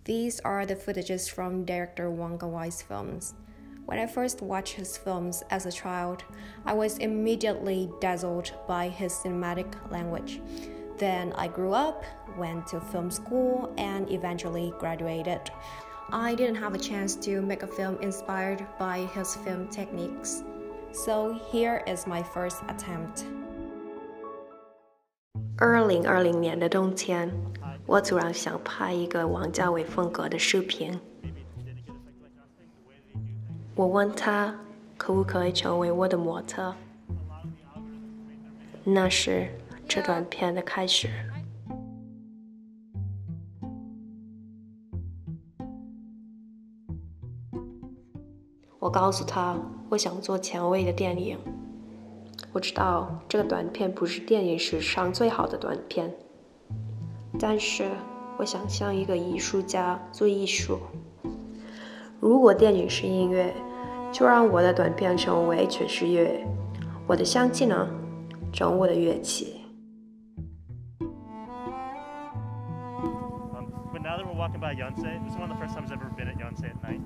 These are the footages from director Wong Kar Wai's films. When I first watched his films as a child, I was immediately dazzled by his cinematic language. Then I grew up, went to film school, and eventually graduated. I didn't have a chance to make a film inspired by his film techniques. So here is my first attempt. 2020年的冬天，我突然想拍一个王家卫风格的视频。我问他可不可以成为我的模特。那是这短片的开始。我告诉他，我想做前卫的电影。我知道这个短片不是电影史上最好的短片，但是我想像一个艺术家做艺术。如果电影是音乐，就让我的短片成为爵士乐，我的相机呢，成我的乐器。But now that we're walking by Yonsei, this is one of the first times I've ever been at Yonsei at night.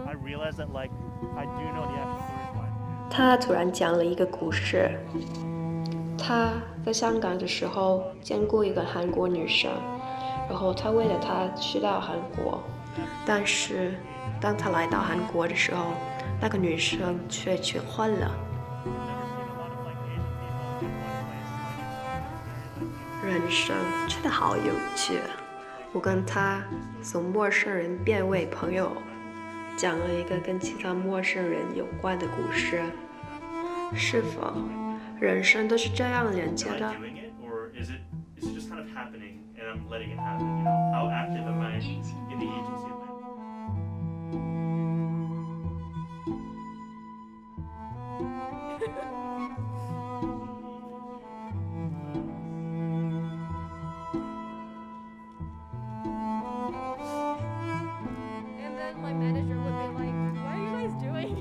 I realized that I do know the actual storyline. 他突然讲了一个故事。他在香港的时候见过一个韩国女生，然后他为了她去到韩国，但是当他来到韩国的时候，那个女生却结婚了。人生真的好有趣。我跟他从陌生人变为朋友，讲了一个跟其他陌生人有关的故事。是否人生都是这样连接的？ My manager would be like, what are you guys doing?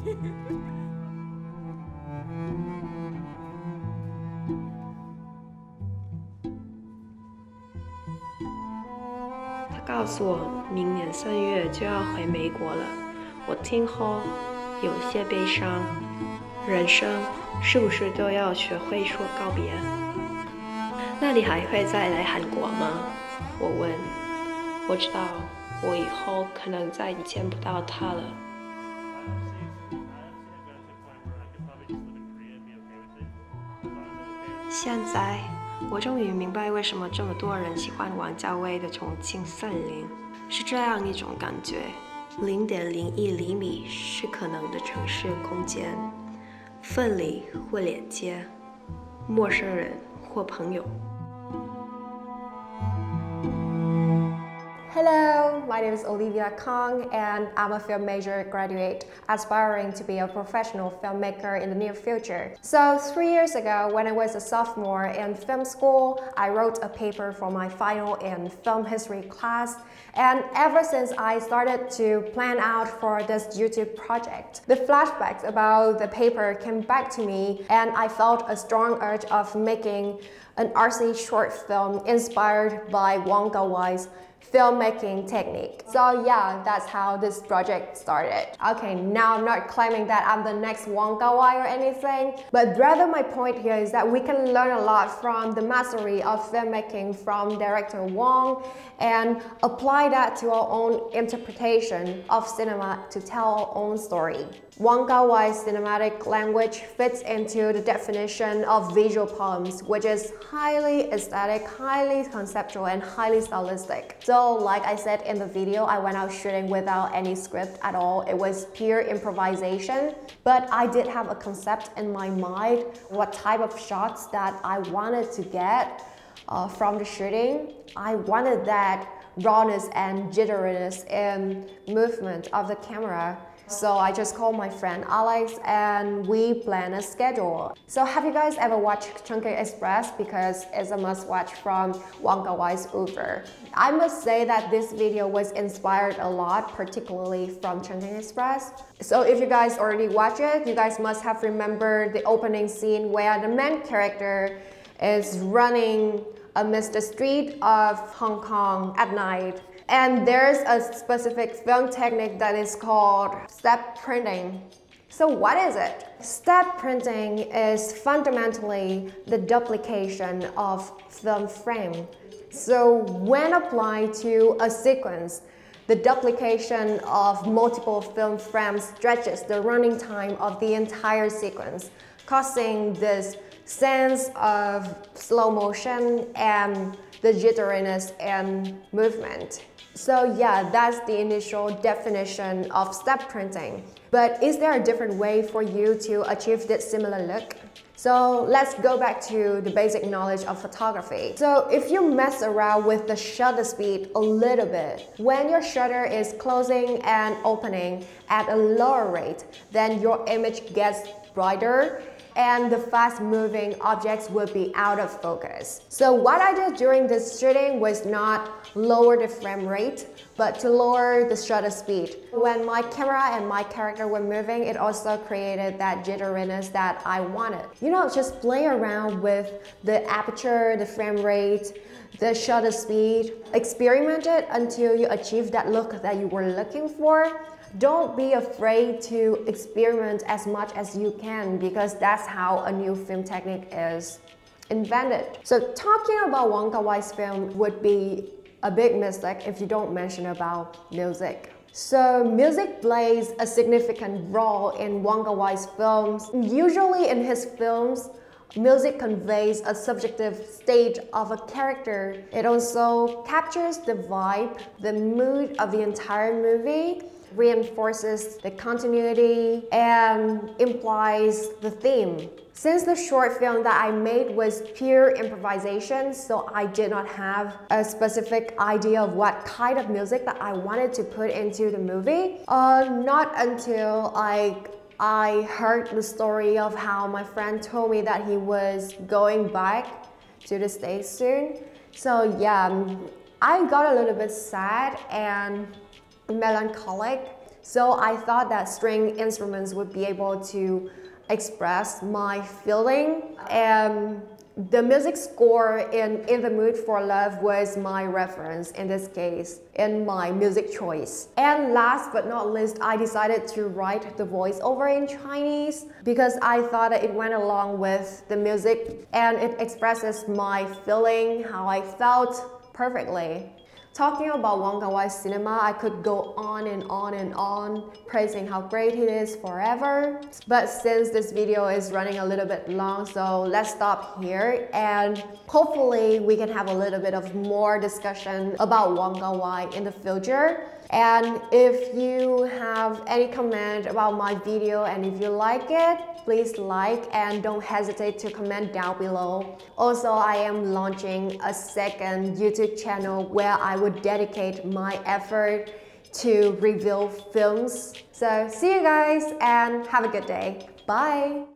他告诉我，明年3月就要回美国了。我听后有些悲伤。人生是不是都要学会说告别？那你还会再来韩国吗？我问。我知道。我以后可能再也见不到他了。现在，我终于明白为什么这么多人喜欢王家卫的《重庆森林》，是这样一种感觉：0.01厘米是可能的城市空间，分离或连接，陌生人或朋友。 Hello, my name is Olivia Khong and I'm a film major graduate aspiring to be a professional filmmaker in the near future. So 3 years ago, when I was a sophomore in film school, I wrote a paper for my final in film history class. And ever since I started to plan out for this YouTube project, the flashbacks about the paper came back to me and I felt a strong urge of making an artsy short film inspired by Wong Kar Wai's filmmaking technique. So yeah, that's how this project started. Okay, now I'm not claiming that I'm the next Wong Kar Wai or anything, but rather my point here is that we can learn a lot from the mastery of filmmaking from Director Wong and apply that to our own interpretation of cinema to tell our own story. Wong Kar Wai's cinematic language fits into the definition of visual poems, which is highly aesthetic, highly conceptual, and highly stylistic. So like I said in the video, I went out shooting without any script at all. It was pure improvisation, but I did have a concept in my mind, what type of shots that I wanted to get from the shooting. I wanted that rawness and jitteriness in movement of the camera. So I just called my friend Alex and we planned a schedule. So have you guys ever watched Chungking Express? Because it's a must watch from Wong Kar Wai's oeuvre. I must say that this video was inspired a lot, particularly from Chungking Express. So if you guys already watched it, you guys must have remembered the opening scene where the main character is running amidst the street of Hong Kong at night. And there's a specific film technique that is called step printing. So what is it? Step printing is fundamentally the duplication of film frame. So when applied to a sequence, the duplication of multiple film frames stretches the running time of the entire sequence, causing this sense of slow motion and the jitteriness and movement. So yeah, that's the initial definition of step printing. But is there a different way for you to achieve this similar look? So let's go back to the basic knowledge of photography. So if you mess around with the shutter speed a little bit, when your shutter is closing and opening at a lower rate, then your image gets brighter and the fast-moving objects will be out of focus. So what I did during this shooting was not lower the frame rate, but to lower the shutter speed. When my camera and my character were moving, it also created that jitteriness that I wanted. You know, just play around with the aperture, the frame rate, the shutter speed. Experiment it until you achieve that look that you were looking for. Don't be afraid to experiment as much as you can, because that's how a new film technique is invented. So talking about Wong Kar Wai's film would be a big mistake if you don't mention about music. So music plays a significant role in Wong Kar Wai's films. Usually in his films, music conveys a subjective state of a character. It also captures the vibe, the mood of the entire movie, reinforces the continuity, and implies the theme. Since the short film that I made was pure improvisation, so I did not have a specific idea of what kind of music that I wanted to put into the movie. Not until I heard the story of how my friend told me that he was going back to the States soon. So yeah, I got a little bit sad and melancholic. So I thought that string instruments would be able to express my feeling, and the music score in the Mood for Love was my reference in this case, in my music choice. And last but not least, I decided to write the voiceover in Chinese because I thought that it went along with the music and it expresses my feeling, how I felt perfectly. Talking about Wong Kar Wai's cinema, I could go on and on and on, praising how great it is forever. But since this video is running a little bit long, so let's stop here, and hopefully we can have a little bit of more discussion about Wong Kar Wai in the future. And if you have any comment about my video and if you like it, please like and don't hesitate to comment down below. Also, I am launching a second YouTube channel where I would dedicate my effort to review films. So see you guys and have a good day. Bye!